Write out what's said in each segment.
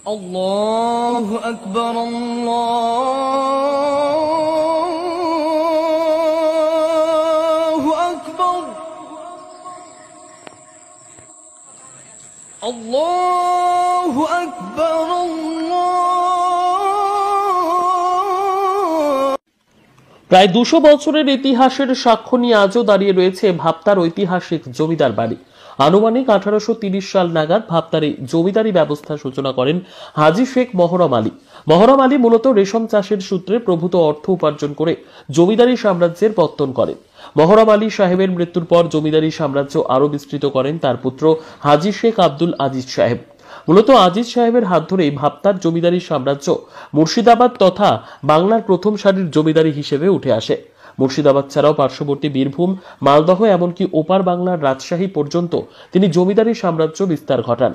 الله أكبر الله أكبر الله أكبر প্রায় ২০০ বছরের ইতিহাসের সাক্ষ্য নিয়ে আজও দাঁড়িয়ে রয়েছে ভাপ্তার ঐতিহাসিক জমিদার বাড়ি। আনুমানিক 1830 সাল নাগাদ ভাপ্তার এই জমিদারি ব্যবস্থার সূচনা করেন হাজী শেখ মহরম আলী। মহরম আলী মূলত রেশম চাষের সূত্রে প্রভূত অর্থ উপার্জন করে জমিদারি সাম্রাজ্যের পত্তন করেন। মহরম আলী সাহেবের মৃত্যুর পর জমিদারি সাম্রাজ্য আরও বিস্তৃত করেন তার পুত্র হাজী শেখ আব্দুল আজিজ সাহেব। মূলত আজিজ সাহেবের হাত ধরেই ভাপ্তার জমিদারি সাম্রাজ্য মুর্শিদাবাদ তথা বাংলার প্রথম সারির জমিদারি হিসেবে উঠে আসে। মুর্শিদাবাদ ছাড়াও পার্শ্ববর্তী বীরভূম, মালদহ এমনকি ওপার বাংলার রাজশাহী পর্যন্ত তিনি জমিদারি সাম্রাজ্য বিস্তার ঘটান।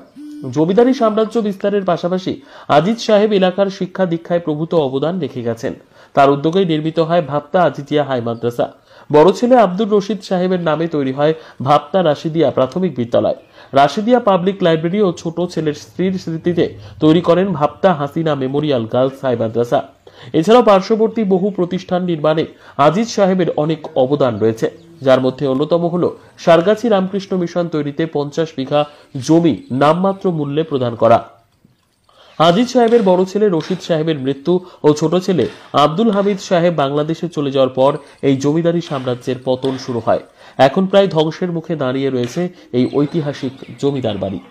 জমিদারি সাম্রাজ্য বিস্তারের পাশাপাশি আজিজ সাহেব এলাকার শিক্ষা দীক্ষায় প্রভূত অবদান রেখে গেছেন। তার উদ্যোগেই নির্মিত হয় ভাপ্তা আজিজিয়া হাই মাদ্রাসা। বড় ছেলে আব্দুর রশিদ সাহেবের নামে তৈরি হয় ভাপ্তা রাশিদিয়া প্রাথমিক বিদ্যালয়। রাশিদিয়া পাবলিক লাইব্রেরি ও ছোট ছেলের স্ত্রীর স্মৃতিতে তৈরি করেন ভাপ্তা হাসিনা মেমোরিয়াল গার্লস হাই মাদ্রাসা। এছাড়াও পার্শ্ববর্তী বহু প্রতিষ্ঠান নির্মাণে আজিজ সাহেবের অনেক অবদান রয়েছে, যার মধ্যে অন্যতম হল সারগাছি রামকৃষ্ণ মিশন তৈরিতে 50 বিঘা জমি নামমাত্র মূল্যে প্রদান করা। আজিজ সাহেবের বড় ছেলে রশিদ সাহেবের মৃত্যু ও ছোট ছেলে আব্দুল হামিদ সাহেব বাংলাদেশে চলে যাওয়ার পর এই জমিদারি সাম্রাজ্যের পতন শুরু হয়। এখন প্রায় ধ্বংসের মুখে দাঁড়িয়ে রয়েছে এই ঐতিহাসিক জমিদার বাড়ি।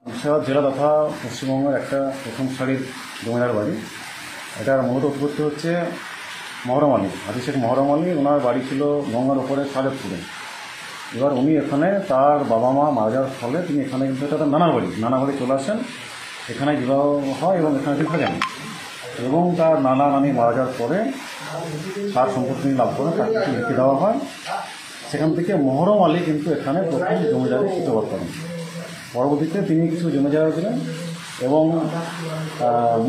মুর্শিদাবাদ জেলা তথা পশ্চিমবঙ্গের একটা প্রথম সারির জমিদার বাড়ি। এটার মূলত উৎপত্তি হচ্ছে মহরম আলী, হাজী শেখ মহরম আলী। ওনার বাড়ি ছিল গঙ্গার ওপরে সালেবপুরে। এবার উনি এখানে তার বাবা মা মারা যাওয়ার ফলে তিনি এখানে কিন্তু এটা তার নানা বাড়ি চলে আসেন। এখানে বিবাহ হয় এবং এখানে তিনি থাকেন এবং তার নানা নানি মারা যাওয়ার পরে তার সম্পত্তি তিনি লাভ করেন, তাকে কিছু লিখে দেওয়া হয়। সেখান থেকে মহরম আলী কিন্তু এখানে প্রথম জমিদারি সূত্রপাত করেন। পরবর্তীতে তিনি কিছু জমি জায়গা দিলেন এবং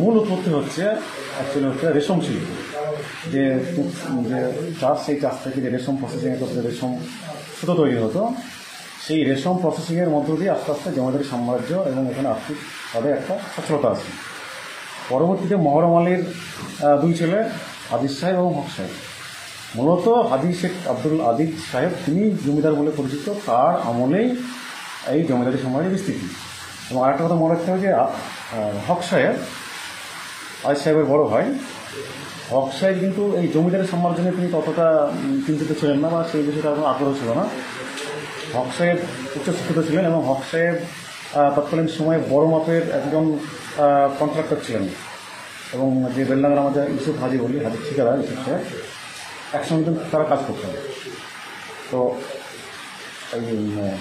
মূল উৎপত্তি হচ্ছে অ্যাকচুয়ালি হচ্ছে রেশম শিল্প। যে চাষ, সেই চাষ থেকে যে রেশম প্রসেসিংয়ের করতে রেশম সুতো তৈরি হতো, সেই রেশম প্রসেসিংয়ের মধ্য দিয়ে আস্তে আস্তে জমিদারি সাম্রাজ্য এবং এখানে আর্থিকভাবে একটা সচ্ছলতা আছে। পরবর্তীতে মহরম আলীর দুই ছেলে আজিজ সাহেব এবং হক সাহেব, মূলত হাজী শেখ আব্দুল আজিজ সাহেব তিনি জমিদার বলে পরিচিত। তার আমলেই এই জমিদারি সাম্রাজ্যের বিস্তৃতি। এবং আরেকটা কথা মনে রাখতে হবে যে হক সাহেব আজিজ সাহেবের বড় ভাই, হক সাহেব কিন্তু এই জমিদারি সাম্রাজ্য নিয়ে তিনি ততটা চিন্তিত ছিলেন না বা সেই বিষয়ে তার কোনো আগ্রহ ছিল না। হক সাহেব উচ্চশিক্ষিত ছিলেন এবং হক সাহেব তৎকালীন সময়ে বড় মাপের একজন কন্ট্রাক্টর ছিলেন এবং যে বেলডাঙ্গার আমাদের ইউসুফ হাজি বলি, হাজির ঠিকাদার ইউসুফ সাহেব, একসঙ্গে তারা কাজ করতেন। তো এই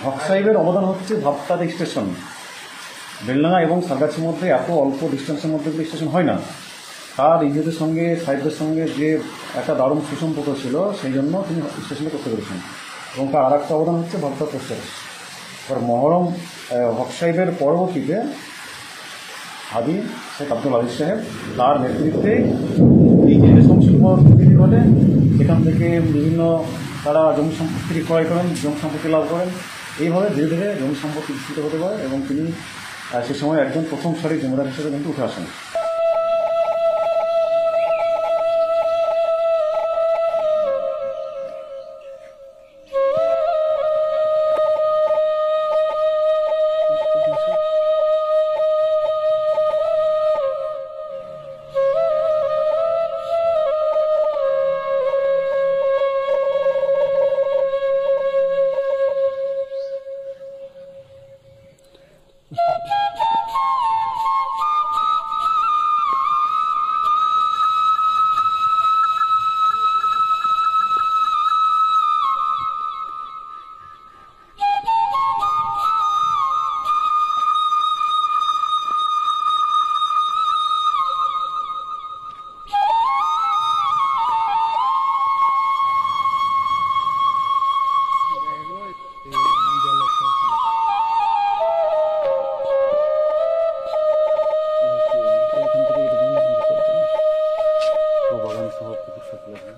হক সাহেবের অবদান হচ্ছে ভাপ্তার স্টেশন। বেলডাঙ্গা এবং সারগাছির মধ্যে এত অল্প ডিস্টেন্সের মধ্যে স্টেশন হয় না। তার ইংরেজদের সঙ্গে সাহেবদের সঙ্গে যে একটা দারুণ সুসম্পর্ক ছিল, সেই জন্য তিনি স্টেশনে করতে পেরেছেন। এবং তার আর একটা অবদান হচ্ছে ভাপ্তার পোস্ট অফিস। এবার মহরম হক সাহেবের পরবর্তীতে হাজী শেখ আব্দুল আজিজ সাহেব, তার নেতৃত্বে এই যে রেশম শিল্প তৈরি ঘটে, সেখান থেকে বিভিন্ন তারা জমি সম্পত্তি ক্রয় করেন, জমি সম্পত্তি লাভ করেন। এইভাবে ধীরে ধীরে জমি সম্পত্তি বিস্তৃত হতে পারে এবং তিনি সে সময় একজন প্রথম সারির জমিদার হিসেবে কিন্তু উঠে আসেন। সভাপতির সাথে লাগবে।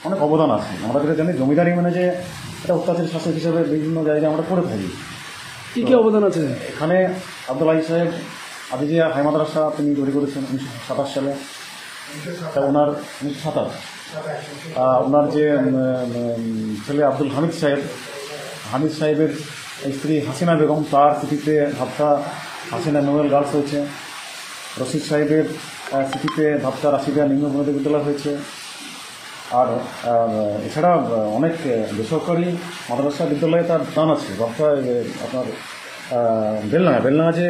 অনেক অবদান আছে। আমরা যেটা জানি জমিদারি মানে যে এটা অত্যাচারী শাসক হিসেবে বিভিন্ন জায়গায় আমরা করে থাকি। কি কি অবদান আছে? এখানে আব্দুল আজিজ সাহেব আদিজিয়া হাই মাদ্রাসা তিনি তৈরি করেছেন 1927 সালে। তা ওনার 1927 ওনার যে ছেলে আব্দুল হামিদ সাহেবের স্ত্রী হাসিনা বেগম, তার স্মৃতিতে ভাবতা হাসিনা মেমোরিয়াল গার্লস হয়েছে। রশিদ সাহেবের স্মৃতিতে ভাবতা রাশিদা নিম্ন বুনিয়াদী বিদ্যালয় হয়েছে। আর এছাড়া অনেক বেসরকারি মাদ্রাসা বিদ্যালয়ে তার দান আছে। ভাবতা আপনার বেলডাঙ্গা যে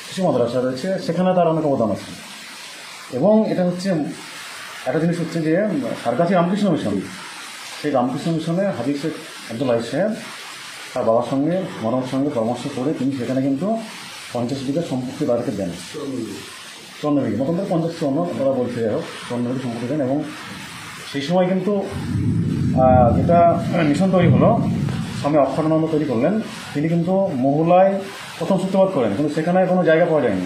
শিশু মাদ্রাসা রয়েছে সেখানে তার অনেক অবদান আছে। এবং এটা হচ্ছে একটা জিনিস হচ্ছে যে সারকাছি রামকৃষ্ণ মিশন, সেই রামকৃষ্ণ মিশনে হাজী শেখ আব্দুল আজিজ সাহেব তার বাবার সঙ্গে মরমের সঙ্গে পরামর্শ করে তিনি সেখানে কিন্তু 50 বিঘা সম্পত্তি বাড়িতে দেন। 54 বিঘা মতন 50 তারা বলছে, যাই হোক 54 বিঘা সম্পত্তি দেন। এবং সেই সময় কিন্তু যেটা মিশন তৈরি হলো, স্বামী অক্ষরানন্দ তৈরি করলেন, তিনি কিন্তু মহুলায় প্রথম সূত্রপাত করেন, কিন্তু সেখানে কোনো জায়গা পাওয়া যায়নি।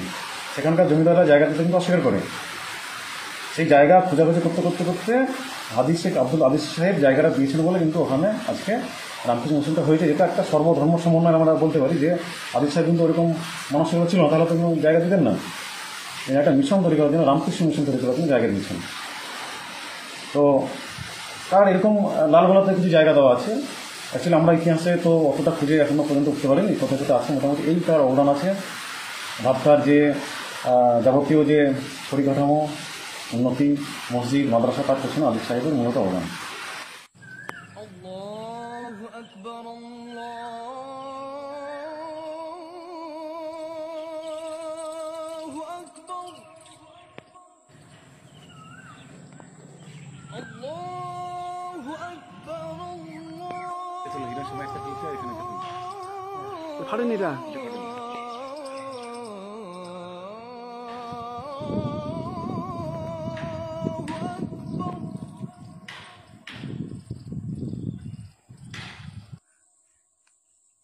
সেখানকার জমিদাররা জায়গা দিতে কিন্তু অস্বীকার করে। সেই জায়গা খোঁজাখুঁজি করতে করতে করতে হাজী শেখ আব্দুল আজিজ সাহেব জায়গাটা দিয়েছেন বলে কিন্তু ওখানে আজকে রামকৃষ্ণ মিশনটা হয়েছে, যেটা একটা সর্বধর্ম সমন্বয় আমরা বলতে পারি। যে আজিজ সাহেব কিন্তু ওরকম মানসিকতা ছিল না, তাহলে তো কোনো জায়গা দিতেন না। একটা মিশন তৈরি করার জন্য, রামকৃষ্ণ মিশন তৈরি করার জন্য জায়গা দিয়েছেন। তো তার এরকম লালগোলাতে কিছু জায়গা দেওয়া আছে। অ্যাকচুয়ালি আমরা ইতিহাসে তো অতটা খুঁজে এখনো পর্যন্ত উঠতে পারিনি, কোথায় কোথায় আছে। মোটামুটি এই তার অবদান আছে। ভাবতার যে যাবতীয় যে পরিকাঠামো, উন্নতি, মসজিদ, মাদ্রাসা, তার পেছনে আজিজ সাহেবের মূলত অবদান। الله أكبر الله أكبر الله أكبر ফাড়েনি এটা।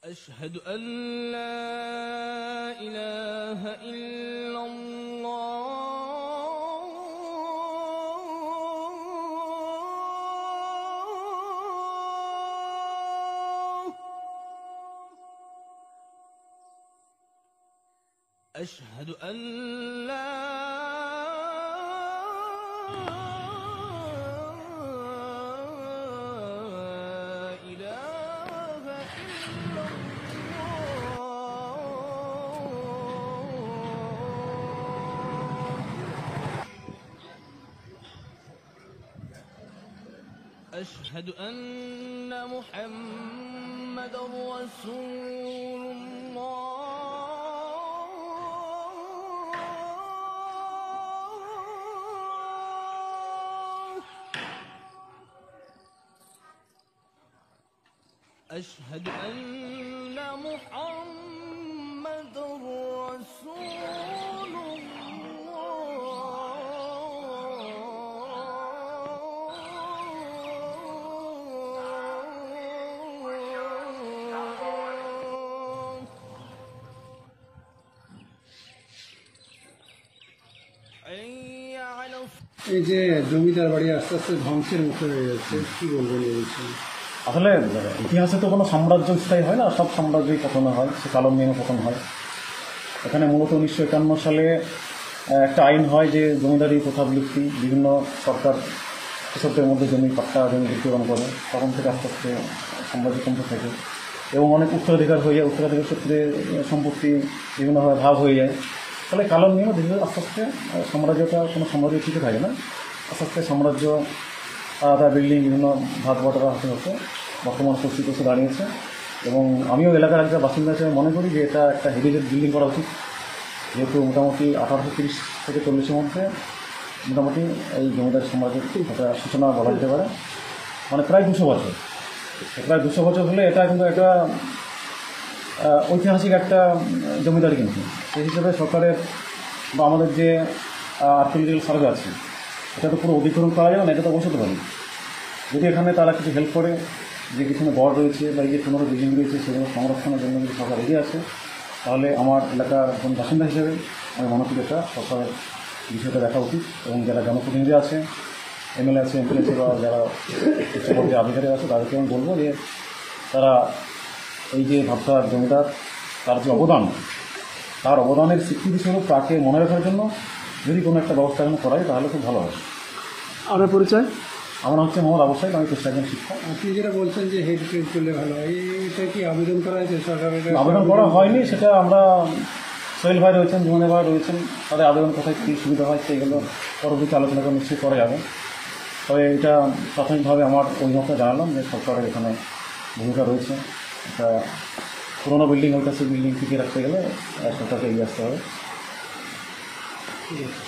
أشهد أن لا إله إلا الله أشهد أن لا إله إلا الله أشهد أن محمد رسول الله أشهد أن محمد رسول الله. حي على এই যে জমিদার বাড়ি আস্তে আস্তে ধ্বংসের মুখে হয়ে যাচ্ছে, কি বলবেন এই বিষয়ে? আসলে ইতিহাসে তো কোনো সাম্রাজ্য স্থায়ী হয় না, সব সাম্রাজ্যই পতন হয়, সে কালো নিয়মে পতন হয়। এখানে মূলত 1951 সালে একটা আইন হয় যে জমিদারি প্রথা বিলুপ্তি, বিভিন্ন সরকার কৃষকদের মধ্যে জমি পাট্টা জমি বিতরণ করে, তখন থেকে আস্তে আস্তে সাম্রাজ্যতন্ত্র থাকে এবং অনেক উত্তরাধিকার হয়ে যায়, উত্তরাধিকার সূত্রে সম্পত্তি বিভিন্নভাবে ভাগ হয়ে যায়। ফলে কালো নিয়মে ধীরে আস্তে আস্তে সাম্রাজ্যটা কোনো সাম্রাজ্য টিকে থাকে না, আস্তে আস্তে সাম্রাজ্য আলাদা বিল্ডিং বিভিন্ন ভাগ বটরা হতে হতে বর্তমান পরিস্থিতি এসে দাঁড়িয়েছে। এবং আমিও এলাকার একটা বাসিন্দা হিসেবে মনে করি যে এটা একটা হেরিটেজ বিল্ডিং করা উচিত, যেহেতু মোটামুটি 1830 থেকে 40-এর মধ্যে মোটামুটি এই জমিদার সাম্রাজ্যের একটা সূচনা বলা যেতে পারে, মানে প্রায় 200 বছর। প্রায় 200 বছর হলে এটা কিন্তু একটা ঐতিহাসিক একটা জমিদারি, কিন্তু সেই হিসেবে সরকারের বা আমাদের যে আর্কিওলজিক্যাল সার্ভে আছে এটা তো পুরো অধিগ্রহণ করা যাবে না, এটা তো বসাতে পারি। যদি এখানে তারা কিছু হেল্প করে, যে পিছনে গড় রয়েছে বা এই যে 15 বিল্ডিং রয়েছে সেগুলো সংরক্ষণের জন্য যদি সরকার এগিয়ে আসে, তাহলে আমার এলাকার একজন বাসিন্দা হিসেবে আমি মনে করি এটা সরকারের বিষয়টা দেখা উচিত। এবং যারা জনপ্রতিনিধি আছে, এমএলএ আছে, এমপি আছে বা যারা উচ্চপর্যায়ে আধিকারিক আছে, তাদেরকে আমি বলবো যে তারা এই যে ভাবসার জমিদার তার যে অবদান, তার অবদানের স্বীকৃতিস্বরূপ তাকে মনে রাখার জন্য যদি কোনো একটা ব্যবস্থা এখানে করা যায় তাহলে খুব ভালো হয়। আপনার পরিচয়? আমার নাম হচ্ছে মোহাম্মদ আবু সাইদ, আমি পেশায় একজন শিক্ষক। আপনি যেটা বলছেন যে হেরিটেজ করলে ভালো হয়, এটা কি আবেদন করা হয়েছে সরকারের? আবেদন করা হয়নি, সেটা আমরা সোহেল ভাই রয়েছেন, জুমনে ভাই রয়েছেন, তাদের আবেদন কোথায় কী সুবিধা হয় সেইগুলো পরবর্তী আলোচনা করে নিশ্চয়ই করা যাবে। তবে এটা প্রাথমিকভাবে আমার অভিমতটা জানালাম যে সরকারের এখানে ভূমিকা রয়েছে। এটা পুরোনো বিল্ডিং, ওইটা সেই বিল্ডিং টিকিয়ে রাখতে গেলে সরকারকে এগিয়ে আসতে হবে। ঠিক আছে।